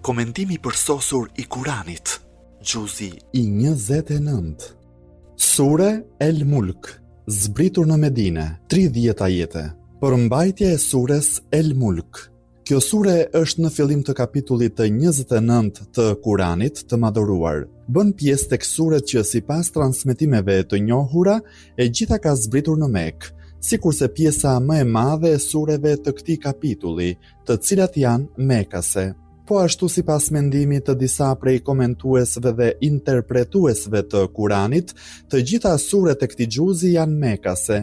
Komentimi përsosur i Kuranit. Gjuzi i 29. Sure El Mulk, zbritur në Medine, 30 ajete. Përmbajtja e sures El Mulk. Kjo sure është në fillim të kapitullit të 29 të Kuranit të madhëruar. Bën pjesë tek suret që sipas transmetimeve të njohura e gjitha ka zbritur në Mekë, sikurse pjesa më e madhe e sureve të këtij kapitulli, të cilat janë mekase. Po ashtu sipas mendimit të disa prej komentuesve dhe interpretuesve të Kuranit, të gjitha suret e këtij xhuzi janë mekase,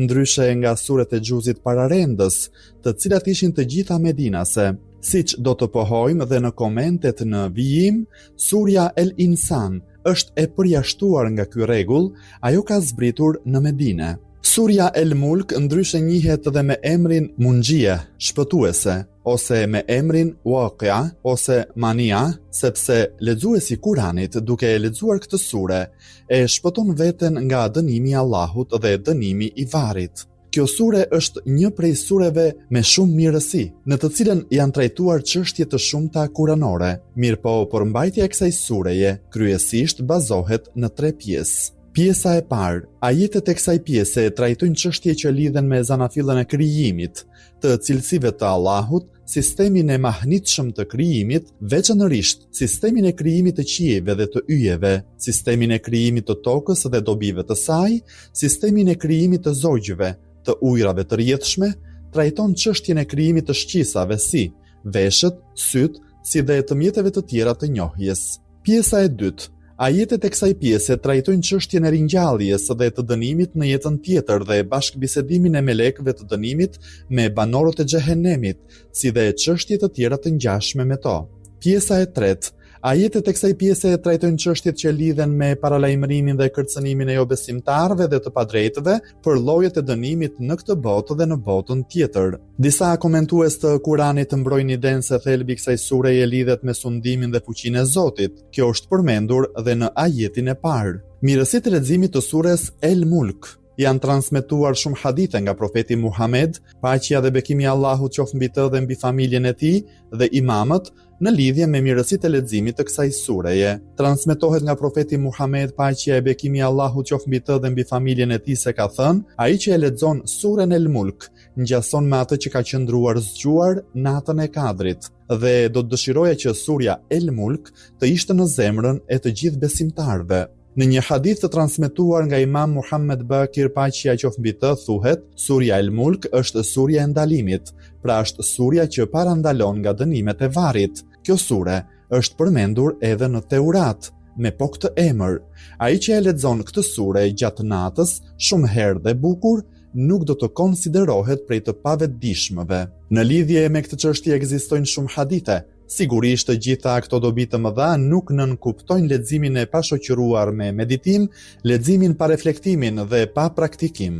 ndryshe nga suret e xhuzit pararendës, të cilat ishin të gjitha medinase. Siç do të pohojmë dhe në komentet në vijim, surja El Insan është e përjashtuar nga ky rregull, ajo ka zbritur në Medinë. Surja El Mulk ndryshe njihet edhe me emrin Mungjie, shpëtuese, ose me emrin Waqia ose Mania, sepse lexuesi i Kuranit duke e lexuar këtë sure e shpëton veten nga dënimi i Allahut dhe dënimi i varrit. Kjo sure është një prej sureve me shumë mirësi, në të cilën janë trajtuar çështje të shumta kuranore. Mirëpo përmbajtja e kësaj sureje kryesisht bazohet në 3 pjesë. Pjesa e parë, ajetet e kësaj pjese trajtojnë çështje që lidhen me zanafillën e krijimit, të cilësive të Allahut, sistemin e mahnitshëm të krijimit, veçanërisht sistemin e krijimit të qiejve dhe të yjeve, sistemin e krijimit të tokës dhe dobive të saj, sistemin e krijimit të zogjve, të ujrave të rrjedhshme, trajton çështjen e krijimit të shqisave si veshët, syt, si dhe të mjeteve të tjera të njohjes. Pjesa e dytë, ajetet e kësaj pjese trajtojnë çështjen e ringjalljes dhe të dënimit në jetën tjetër dhe bashkëbisedimin e melekëve të dënimit me banorët e xhehenemit, si dhe çështje të tjera të ngjashme me to. Pjesa e tretë, ajetet e kësaj pjese trajtojnë çështjet që lidhen me paralajmërimin dhe kërcënimin e jo besimtarëve dhe të padrejtëve për llojet e dënimit në këtë botë dhe në botën tjetër. Disa komentues të Kuranit mbrojnë idenë se thelbi i kësaj sureje lidhet me sundimin dhe fuqinë e Zotit. Kjo është përmendur dhe në ajetin e parë. Mirësitë e leximit të sures El Mulk. Janë transmetuar shumë hadithe nga profeti Muhammed, paqja dhe bekimi i Allahut qoftë mbi të dhe mbi familjen e tij dhe imamët, në lidhje me mirësitë e leximit të kësaj sureje. Transmetohet nga profeti Muhammed, paqja e bekimi i Allahut qoftë mbi të dhe mbi familjen e tij, se ka thënë: ai që e lexon suren El Mulk, ngjason me atë që ka qëndruar zgjuar natën e Kadrit, dhe do të dëshiroja që surja El Mulk të ishte në zemrën e të gjithë besimtarëve. Në një hadith të transmetuar nga Imam Muhammed Bakir, paqja qoftë mbi të, thuhet: surja El Mulk është surja e ndalimit, pra është surja që parandalon nga dënimet e varrit. Kjo sure është përmendur edhe në Teurat me po këtë emër. Ai që e lexon këtë sure gjatë natës shumë herë dhe bukur, nuk do të konsiderohet prej të pavetdijshmëve. Në lidhje me këtë çështje ekzistojnë shumë hadithe. Sigurisht të gjitha këto dobi të mëdha nuk nënkuptojnë leximin e pashoqëruar me meditim, leximin pa reflektimin dhe pa praktikim.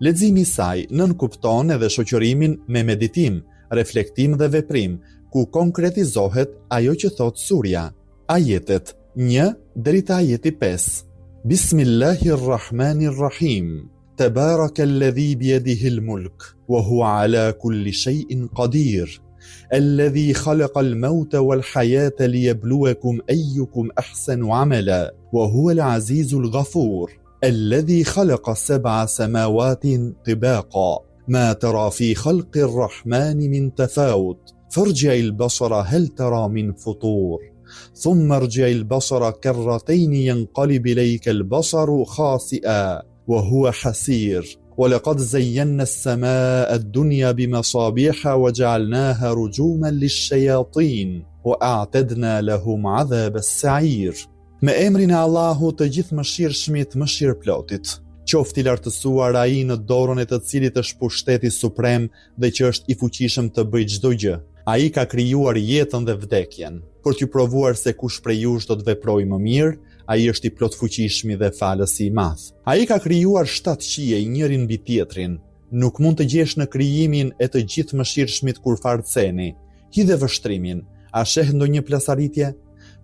Leximi i saj nënkupton edhe shoqërimin me meditim, reflektim dhe veprim, ku konkretizohet ajo që thot surja. Ajetet 1 deri te ajeti 5. Bismillahirrahmanirrahim. Tabarakalladhi biyadihil mulk wa huwa ala kulli shay'in qadir. الذي خلق الموت والحياة ليبلوكم أيكم أحسن عملا وهو العزيز الغفور الذي خلق 7 سماوات طباقا ما ترى في خلق الرحمن من تفاوت فارجع البصر هل ترى من فطور ثم ارجع البصر كرتين ينقلب إليك البصر خاسئا وهو حسير ولقد زينا السماء الدنيا بمصابيح وجعلناها رجوما للشياطين وأعتدنا لهم عذاب السعير. Me emrin e Allahut të gjithë mëshirshmit, mëshirëplotit. Qoftë i lartësuar ai në dorën e të cilit është pushteti suprem dhe që është i fuqishëm të bëjë çdo gjë. Ai ka krijuar jetën dhe vdekjen, për t'ju provuar se kush prej jush do të veprojë më mirë. Ai është i plot fuqishmi dhe falësi i madh. Ai ka krijuar 7 qiej njërin mbi tjetrin. Nuk mund të gjesh në krijimin e të gjithë mëshirshmit kur farceni. Hidhe vështrimin, a sheh ndonjë plasarritje?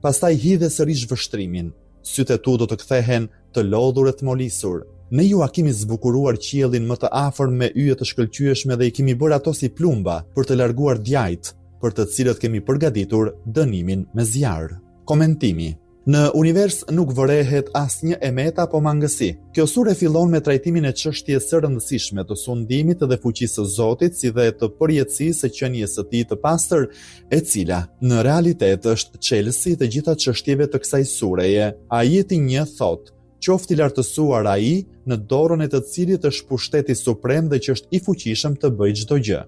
Pastaj hidhe sërish vështrimin. Sytë e tu do të kthehen të lodhur e të molisur. Ne ju a kemi zbukuruar qiellin më të afër me yje të shkëlqyeshme dhe i kemi bërë ato si plumba për të larguar djajt. për të cilët kemi përgatitur dënimin me zjarr. Komentimi. Në univers nuk vërehet asnjë emet apo mangësi. Kjo sure fillon me trajtimin e çështjes së rëndësishme të sundimit dhe fuqisë së Zotit, si dhe të përjetësisë së qenies së Tij të pastër, e cila në realitet është çelësi të gjitha çështjeve të kësaj sureje. Ajeti 1 thotë: "Qoftë i lartësuar ai në dorën e të cilit është pushteti suprem dhe që është i fuqishëm të bëjë çdo gjë."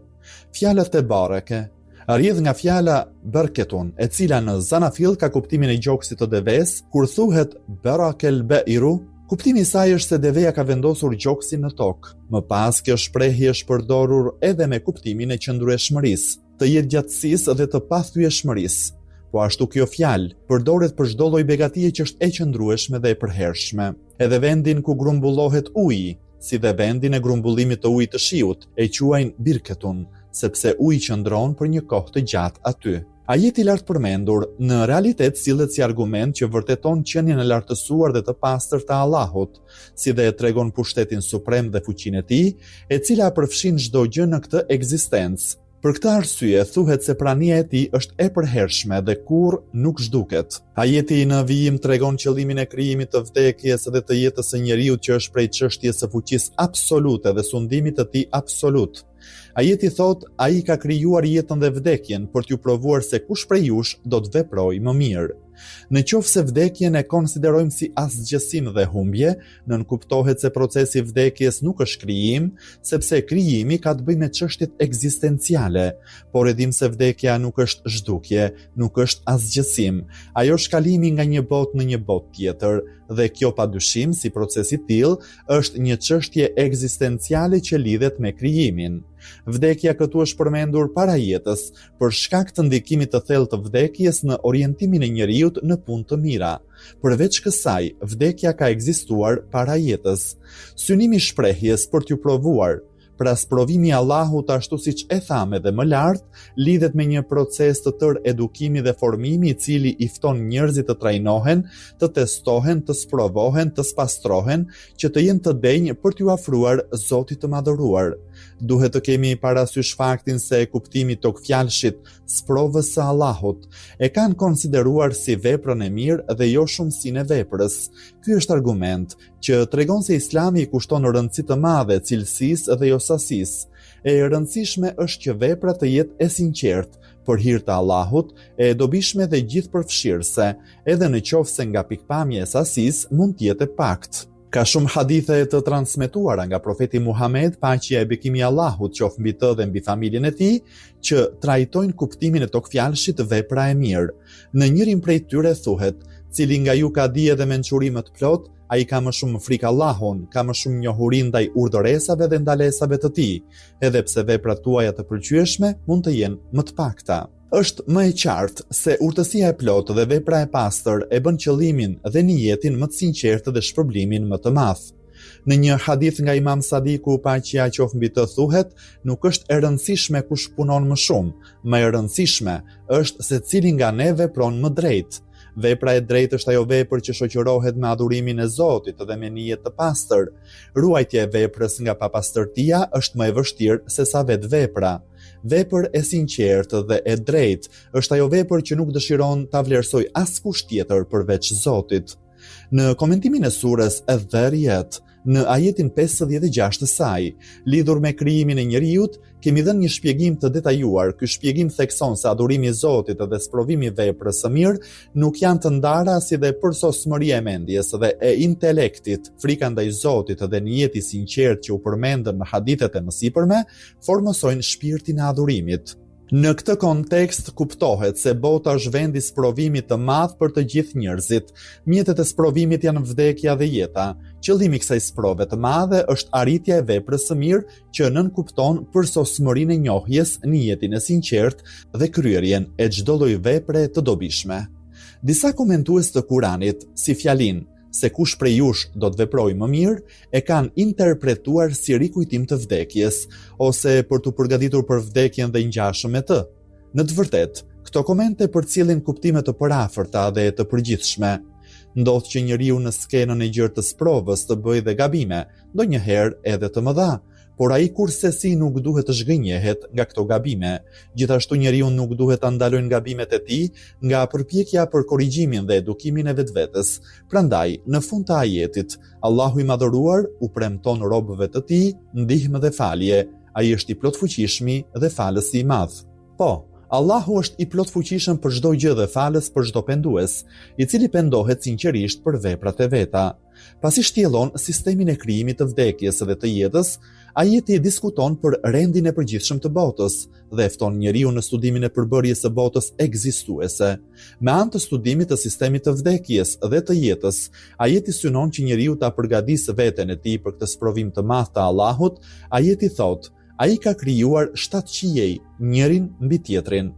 Fjalët e bareke rrjedh nga fjala berketun, e cila në Zanafil ka kuptimin e gjoksit të deves. Kur thuhet berakel beiru, kuptimi i saj është se deveja ka vendosur gjoksin në tokë. Më pas, kjo shprehje është përdorur edhe me kuptimin e qëndrueshmërisë, të jetëgjatësisë dhe të pathyeshmërisë. Po ashtu kjo fjalë përdoret për çdo lloj begatie që është e qëndrueshme dhe e përhershme. Edhe vendin ku grumbullohet uji, si dhe vendin e grumbullimit të ujit të shiut, e quajnë birketun, sepse uji qëndron për një kohë të gjatë aty. Ajeti i lartë përmendur në realitet sillet si argument që vërteton qenien e lartësuar dhe të pastër të Allahut, si dhe tregon pushtetin suprem dhe fuqinë e Tij, e cila përfshin çdo gjë në këtë ekzistencë. Për këtë arsye thuhet se prania e Tij është e përhershme dhe kurrë nuk zhduket. Ajeti në vijim tregon qëllimin e krijimit të vdekjes dhe të jetës së njeriut, që është prej çështjes së fuqisë absolute dhe sundimit të Tij absolut. Ajeti thot: "Ai ka krijuar jetën dhe vdekjen për t'ju provuar se kush prej jush do të veprojë më mirë." Në qoftë se vdekjen e konsiderojmë si asgjësim dhe humbje, nënkuptohet se procesi i vdekjes nuk është krijim, sepse krijimi ka të bëjë me çështjet ekzistenciale, por e dim se vdekja nuk është zhdukje, nuk është asgjësim. Ajo është kalimi nga një botë në një botë tjetër, dhe kjo padyshim, si proces i tillë, është një çështje ekzistenciale që lidhet me krijimin. Vdekja këtu është përmendur para jetës, për shkak të ndikimit të thellë të vdekjes në orientimin e njeriut në punë të mira. Përveç kësaj, vdekja ka ekzistuar para jetës. Synimi i shprehjes për t'ju provuar, pra sprovimi i Allahut, ashtu siç e tham edhe më lart, lidhet me një proces të tërë edukimi dhe formimi, i cili i fton njerëzit të trajnohen, të testohen, të sprovohen, të spastrohen, që të jenë të denjë për t'ju afruar Zotit të madhëruar. Duhet të kemi parasysh faktin se kuptimi i tokfjalshit sprovës së Allahut e kanë konsideruar si veprën e mirë dhe jo shumësinë e veprës. Ky është argument që tregon se Islami i kushton rëndësi të madhe cilësisë dhe jo sasisë. E rëndësishme është që vepra të jetë e sinqertë, për hir të Allahut, e dobishme dhe gjithëpërfshirëse, edhe në qoftë se nga pikpamja e sasisë mund të jetë e paktë. Ka shumë hadithe të transmetuara nga profeti Muhammed, paqja e bekimi i Allahut qoftë mbi të dhe mbi familjen e tij, që trajtojnë kuptimin e tokfjalshit vepra e mirë. Në njërin prej tyre thuhet: "Cili nga ju ka dije dhe mençuri më të plot, ai ka më shumë frikë Allahun, ka më shumë njohuri ndaj urdhëresave dhe ndalesave të tij, edhe pse veprat tuaja të pëlqyeshme mund të jenë më të pakta." Është më e qartë se urtësia e plotë dhe vepra e pastër e bën qëllimin dhe niyetin më të sinqertë dhe shpërblimin më të madh. Në një hadith nga Imam Sadiku, paqja qoftë mbi të, thuhet: "Nuk është e rëndësishme kush punon më shumë, më e rëndësishme është se cili nga ne vepron më drejt." Vepra e drejtë është ajo vepër që shoqërohet me adhurimin e Zotit dhe me nijet të pastër. Ruajtja e veprës nga papastërtia është më e vështirë se sa vetë vepra. Vepër e sinqertë dhe e drejtë është ajo vepër që nuk dëshiron ta vlerësoj askush tjetër përveç Zotit. Në komentimin e surës Adh-Dhariyat, në ajetin 56 të saj, lidhur me krijimin e njeriut, kemi dhënë një shpjegim të detajuar. Ky shpjegim thekson se adhurimi i Zotit dhe sprovimi i veprës së mirë nuk janë të ndara, si dhe përsosmëria e mendjes dhe e intelektit, frika ndaj Zotit dhe niyeti i sinqertë që u përmendën në hadithet e mësipërme, formosojnë shpirtin e adhurimit. Në këtë kontekst kuptohet se bota është vendi i sprovimit të madh për të gjithë njerëzit. Mjetet e sprovimit janë vdekja dhe jeta. Qëllimi i kësaj sprove të madhe është arritja e veprës së mirë që nënkupton përsosmërinë e njohjes, niyetin e sinqertë dhe kryerjen e çdo lloji vepre të dobishme. Disa komentues të Kuranit, si fjalin "se kush prej jush do të veprojë më mirë", e kanë interpretuar si rikujtim të vdekjes, ose për të përgatitur për vdekjen dhe ngjashëm me të. Në të vërtetë, këto komente përcjellin kuptime të parafërta dhe të përgjithshme. Ndodh që njeriu në skenën e gjerë të sprovës të bëjë dhe gabime, ndonjëherë edhe të mëdha, por ai kurse nuk duhet të zhgënjehet nga këto gabime. Gjithashtu njeriu nuk duhet ta ndalojnë gabimet e tij nga përpjekja për korrigjimin dhe edukimin e vetvetes. Prandaj, në fund të ajetit, Allahu i Madhëruar u premton robëve të tij ndihmë dhe falje. Ai është i plot fuqishmi dhe falësi i madh. Po, Allahu është i plot fuqishëm për çdo gjë dhe falës për çdo pendues, i cili pendohet sinqerisht për veprat e veta. Pasi shtjellon sistemin e krijimit të vdekjes dhe të jetës, ajeti diskuton për rendin e përgjithshëm të botës dhe e fton njeriu në studimin e përbërjes së botës ekzistuese. Me anë të studimit të sistemit të vdekjes dhe të jetës, ajeti synon që njeriu ta përgatisë veten e tij për këtë sprovim të madh të Allahut. Ajeti thotë: ai ka krijuar 7 qijej, njërin mbi tjetrin.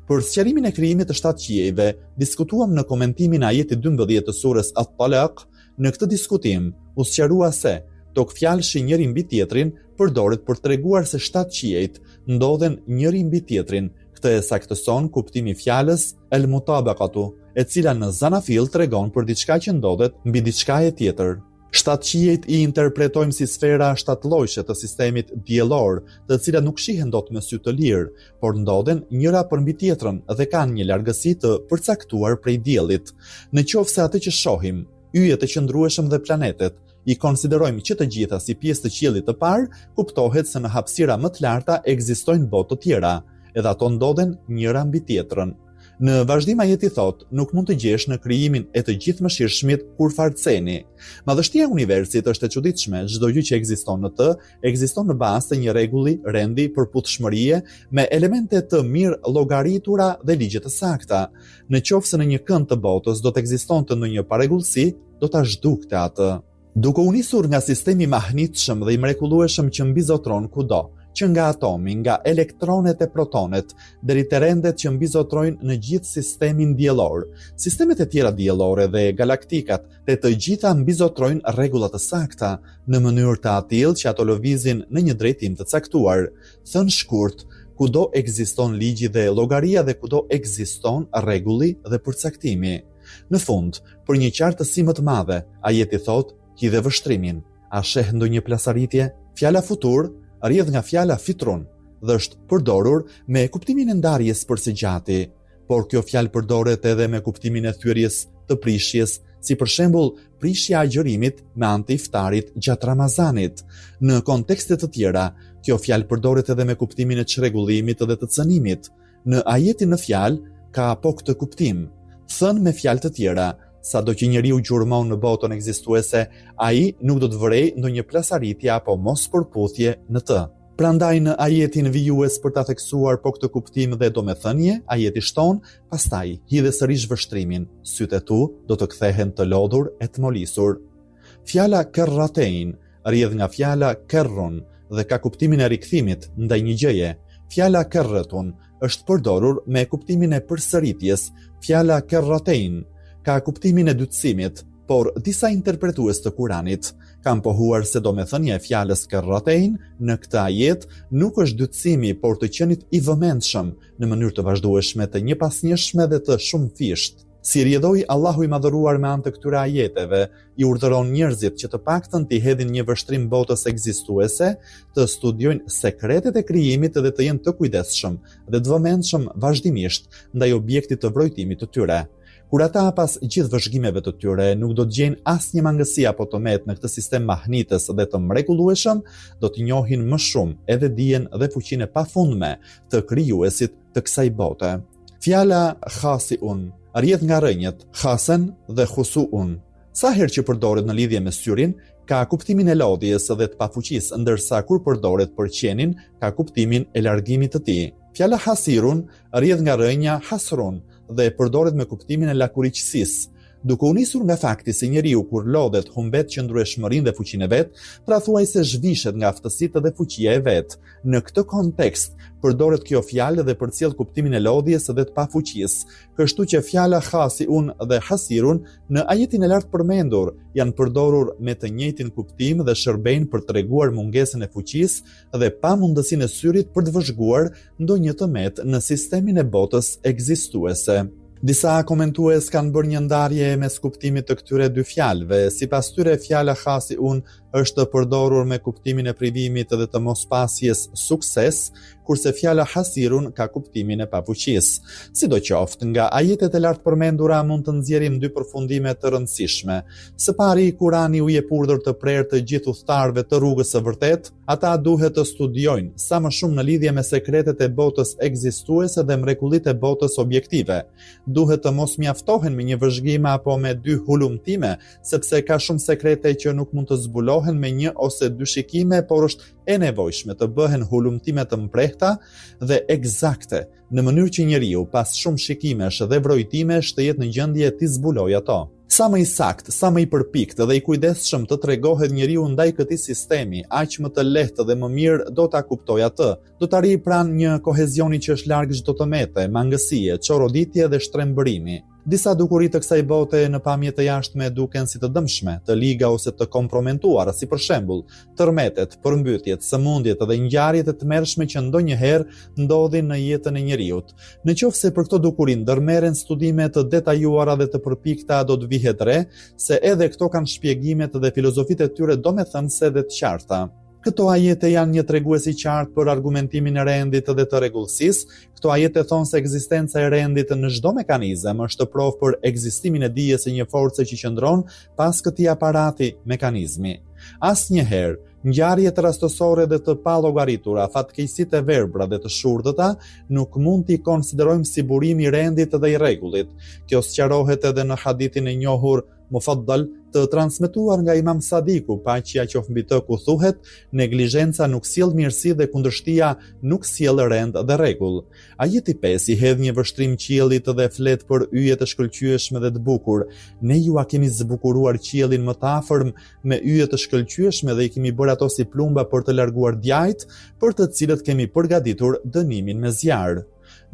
Për sqarimin e krijimit të 7 qijeve, diskutuam në komentimin e ajetit 12 të surës At-Talaq. Në këtë diskutim, u sqarua se tokfjalëshi njëri mbi tjetrin përdoret për treguar se 7 qiejt ndodhen njëri mbi tjetrin. Këtë e saktëson kuptimi i fjalës el-mutabaqatu, e cila në Zanafil tregon për diçka që ndodhet mbi diçka e tjetër. 7 qiejt i interpretojmë si sfera 7 llojshe të sistemit diellor, të cilat nuk shihen dot me sy të lirë, por ndodhen njëra përmbi tjetrën dhe kanë një largësi të përcaktuar prej diellit. Nëse atë që shohim, yjet e qëndrueshëm dhe planetet, i konsiderojmë që të gjitha si pjesë të qiellit të parë, kuptohet se në hapësira më të larta ekzistojnë botë të tjera, edhe ato ndodhen njëra mbi tjetrën. Në vazhdim ajeti thotë, nuk mund të gjesh në krijimin e të gjithëmshirshmit kur farceni. Madhështia e universit është e çuditshme, çdo gjë që ekziston në të, ekziston në bazë të një rregulli, rendi, përputhshmërie me elemente të mirë llogaritura dhe ligje të sakta. Nëse në një kënd të botës do të ekzistonte ndonjë parregullsi, do ta zhdukte atë. Duke u nisur nga sistemi mahnitshëm dhe i mrekullueshëm që mbizotron kudo, që nga atomi, nga elektronet e protonet, deri te rendet që mbizotrojnë në gjithë sistemin diellor, sistemet e tjera diellore dhe galaktikat, të gjitha mbizotrojnë rregulla të sakta në mënyrë të atill që ato lëvizin në një drejtim të caktuar. Thënë shkurt, kudo ekziston ligji dhe llogaria dhe kudo ekziston rregulli dhe përcaktimi. Në fund, për një qartësi më të madhe, ajeti thotë: hidhe vështrimin. A sheh ndonjë plasaritje? Fjala futur rrjedh nga fjala fitrun dhe është përdorur me kuptimin e ndarjes përse gjati, por kjo fjalë përdoret edhe me kuptimin e thyerjes të prishjes, si për shembull prishja e agjërimit me anë të iftarit gjatë Ramazanit. Në kontekste të tjera, kjo fjalë përdoret edhe me kuptimin e çrregullimit dhe të cënimit. Në ajetin në fjalë ka po këtë kuptim. Thënë me fjalë të tjera, sado që njeriu gjurmon në botën ekzistuese, ai nuk do të vërej ndonjë plasaritje apo mos përputhje në të. Prandaj në ajetin vijues për ta theksuar po këtë kuptim dhe domethënie, ajeti shton: pastaj hidhe sërish vështrimin, sytë e tu do të kthehen të lodhur e të molisur. Fjala kerratein rrjedh nga fjala kerrun dhe ka kuptimin e rikthimit ndaj një gjëje. Fjala kerratun është përdorur me kuptimin e përsëritjes. Fjala kerratein ka kuptimin e dytësimit, por disa interpretues të Kuranit kanë pohuar se domethënia e fjalës kerratein në këtë ajet nuk është dytësimi, por të qenit i vëmendshëm në mënyrë të vazhdueshme, të njëpasnjëshme dhe të shumëfisht. Si rjedhoi Allahu i Madhëruar me anë të këtyre ajeteve, i urdhëron njerëzit që të paktën t'i hedhin një vështrim botës ekzistuese, të studiojnë sekretet e krijimit dhe të jenë të kujdesshëm dhe të vëmendshëm vazhdimisht ndaj objektit të vrojtimit të tyre. Kur ata pas gjithë vëzhgimeve të tyre nuk do të gjejnë asnjë mangësi apo tëmet në këtë sistem mahnitës dhe të mrekullueshëm, do të njohin më shumë edhe dijen dhe fuqinë e pafundme të krijuesit të kësaj bote. Fjala khasiun rrjedh nga rënjët khasen dhe khusuun. Sa herë që përdoret në lidhje me syrin, ka kuptimin e lodhjes dhe të pafuqisë, ndërsa kur përdoret për qenin, ka kuptimin e largimit të tij. Fjala hasirun rrjedh nga rënja hasrun dhe përdoret me kuptimin e lakuriqësisë. Duke u nisur nga fakti se njeriu kur lodhet humbet qëndrueshmërinë dhe fuqinë e vet, pra thuajse zhvishet nga aftësitë dhe fuqia e vet. Në këtë kontekst përdoret kjo fjalë dhe përcjell kuptimin e lodhjes dhe të pafuqisë. Kështu që fjala khasiun dhe hasirun në ajetin e lartë përmendur janë përdorur me të njëjtin kuptim dhe shërbejnë për treguar mungesën e fuqisë dhe pamundësinë e syrit për të vëzhguar ndonjë tëmet në sistemin e botës ekzistuese. Disa komentues kanë bërë një ndarje mes kuptimit të këtyre dy fjalëve. Sipas tyre, fjala khasiun është përdorur me kuptimin e privimit dhe të mospasjes sukses, kurse fjala hasirun ka kuptimin e pafuqisë. Sidoqoftë, nga ajetet e lartë përmendura mund të nxjerrim dy përfundime të rëndësishme. Së pari, Kurani u jep urdhër të prerë të gjithë udhëtarëve të rrugës së vërtetë. Ata duhet të studiojnë sa më shumë në lidhje me sekretet e botës ekzistuese dhe mrekullitë e botës objektive. Duhet të mos mjaftohen me një vëzhgime apo me dy hulumtime, sepse ka shumë sekrete që nuk mund të zbulohen me një ose dy shikime, por është e nevojshme të bëhen hulumtime të mprehta dhe eksakte, në mënyrë që njeriu pas shumë shikimesh dhe vrojtimesh të jetë në gjendje t'i zbulojë ato. Sa më i sakt, sa më i përpikt dhe i kujdesshëm të tregohet njeriu ndaj këtij sistemi, aq më të lehtë dhe më mirë do ta kuptojë atë. Do të arrijë pranë një kohezioni që është larg çdo tëmete, mangësie, çoroditje dhe shtrembërimi. Disa dukuri të kësaj bote në pamje të jashtme duken si të dëmshme, të liga ose të kompromentuara, si për shembull, tërmetet, përmbytjet, sëmundjet dhe ngjarjet e tmerrshme që ndonjëherë ndodhin në jetën e njeriut. Nëse për këto dukuri ndërmerren studime të detajuara dhe të përpikta, do të vihet re se edhe këto kanë shpjegimet dhe filozofitë e tyre domethënëse dhe të qarta. Këto ajete janë një tregues i qartë për argumentimin e rendit dhe të rregullsisë. Këto ajete thonë se ekzistenca e rendit në çdo mekanizëm është provë për ekzistimin e dijes së një force që qëndron pas këtij aparati mekanizmi. Asnjëherë, ngjarjet rastësore dhe të palogaritura, fatkeqësitë e verbra dhe të shurdhëta nuk mund t'i konsiderojmë si burim i rendit dhe i rregullit. Kjo sqarohet edhe në hadithin e njohur Mufaddal të transmetuar nga Imam Sadiku, paqja qoftë mbi të, ku thuhet: neglizhenca nuk sjell mirësi dhe kundërshtia nuk sjell rend dhe rregull. Ajeti 5 i hedh një vështrim qiellit dhe flet për yje të shkëlqyeshme dhe të bukur. Ne ju a kemi zbukuruar qiellin më të afërm me yje të shkëlqyeshme dhe i kemi bërë ato si plumba për të larguar djajt, për të cilët kemi përgatitur dënimin me zjarr.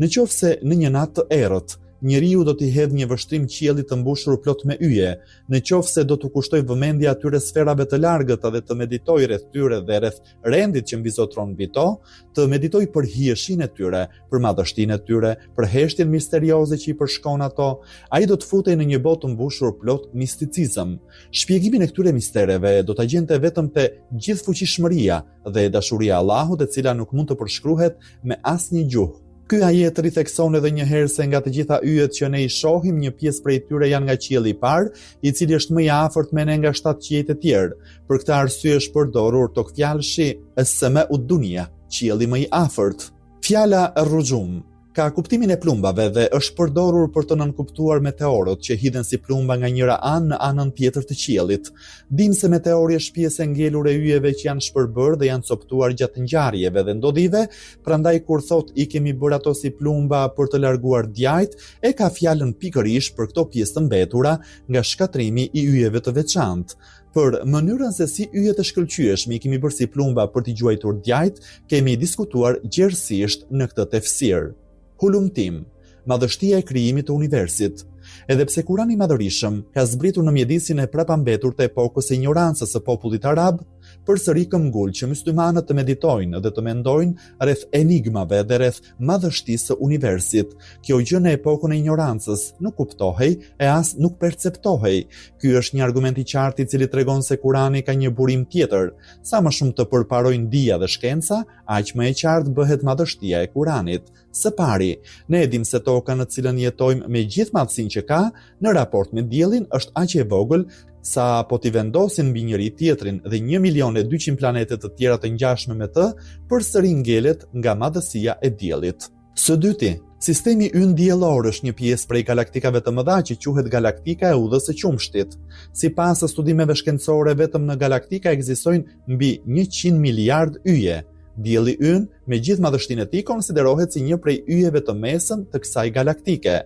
Nëse në një natë të errët njeriu do t'i hedh një vështrim qiellit të mbushur plot me yje, nëse do t'u kushtoj vëmendje atyre sferave të largëta dhe të meditoj rreth tyre dhe rreth rendit që mbizotron mbi to, të meditoj për hijeshinë e tyre, për madhështinë e tyre, për heshtjen misterioze që i përshkon ato, ai do të futej në një botë të mbushur plot misticizëm. Shpjegimin e këtyre mistereve do ta gjente vetëm te gjithfuqishmëria dhe dashuria e Allahut, e cila nuk mund të përshkruhet me asnjë gjuhë. Ky ajet rithekson edhe një herë se nga të gjitha yjet që ne i shohim, një pjesë prej tyre janë nga qielli i parë, i cili është më i afërt me ne nga 7 qiejt e tjerë. Për këtë arsye është përdorur tok fjalëshi as-sama'u dunya, qielli më i afërt. Fjala rrujum ka kuptimin e plumbave dhe është përdorur për të nënkuptuar meteorët që hidhen si plumba nga njëra anë në anën tjetër të qiellit. Dim se meteori është pjesë e ngelur e yjeve që janë shpërbërë dhe janë coptuar gjatë ngjarjeve dhe ndodhive, prandaj kur thot i kemi bërë ato si plumba për të larguar djajt, e ka fjalën pikërisht për këto pjesë të mbetura nga shkatrimi i yjeve të veçantë. Për mënyrën se si yjet e shkëlqyeshme i kemi bërë si plumba për t'i gjuajtur djajt, kemi diskutuar gjerësisht në këtë tefsir. Hulumtim, madhështia e krijimit të universit. Edhe pse Kurani i Madhërisëm ka zbritur në mjedisin e prapambetur të epokës së ignorancës së popullit arab, përsëri këmbgul që myslimanët të meditojnë dhe të mendojnë rreth enigmave dhe rreth madhështisë së universit. Kjo gjë në epokën e ignorancës nuk kuptohej e as nuk perceptohej. Ky është një argument i qartë i cili tregon se Kurani ka një burim tjetër. Sa më shumë të përparojnë dija dhe shkenca, aq më e qartë bëhet madhështia e Kuranit. Së pari, ne edim se toka në cilën jetojmë me gjithë madhësinë që ka, në raport me diellin është aq e vogël sa po t'i vendosin mbi njëri tjetrin dhe 1.200.000 planete të tjera të ngjashme me të, përsëri ngelet nga madhësia e diellit. Së dyti, sistemi ynë diellor është një pjesë prej galaktikave të mëdha që quhet galaktika e udhës së qumshtit. Sipas studimeve shkencore, vetëm në galaktika ekzistojnë mbi 100 miliard yje. Dielli ynë, me gjithë madhështinë e tij, konsiderohet si një prej yjeve të mesëm të kësaj galaktike.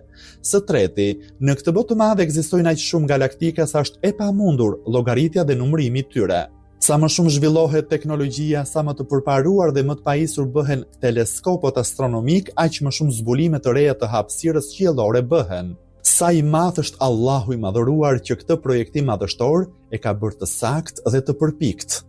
Së treti, në këtë botë të madhe ekzistojnë aq shumë galaktika sa është e pamundur llogaritja dhe numërimi i tyre. Sa më shumë zhvillohet teknologjia, sa më të përparuar dhe më të pajisur bëhen teleskopët astronomik, aq më shumë zbulime të reja të hapësirës qiellore bëhen. Sa i madh është Allahu i madhëruar që këtë projektim madhështor e ka bërë të saktë dhe të përpikt.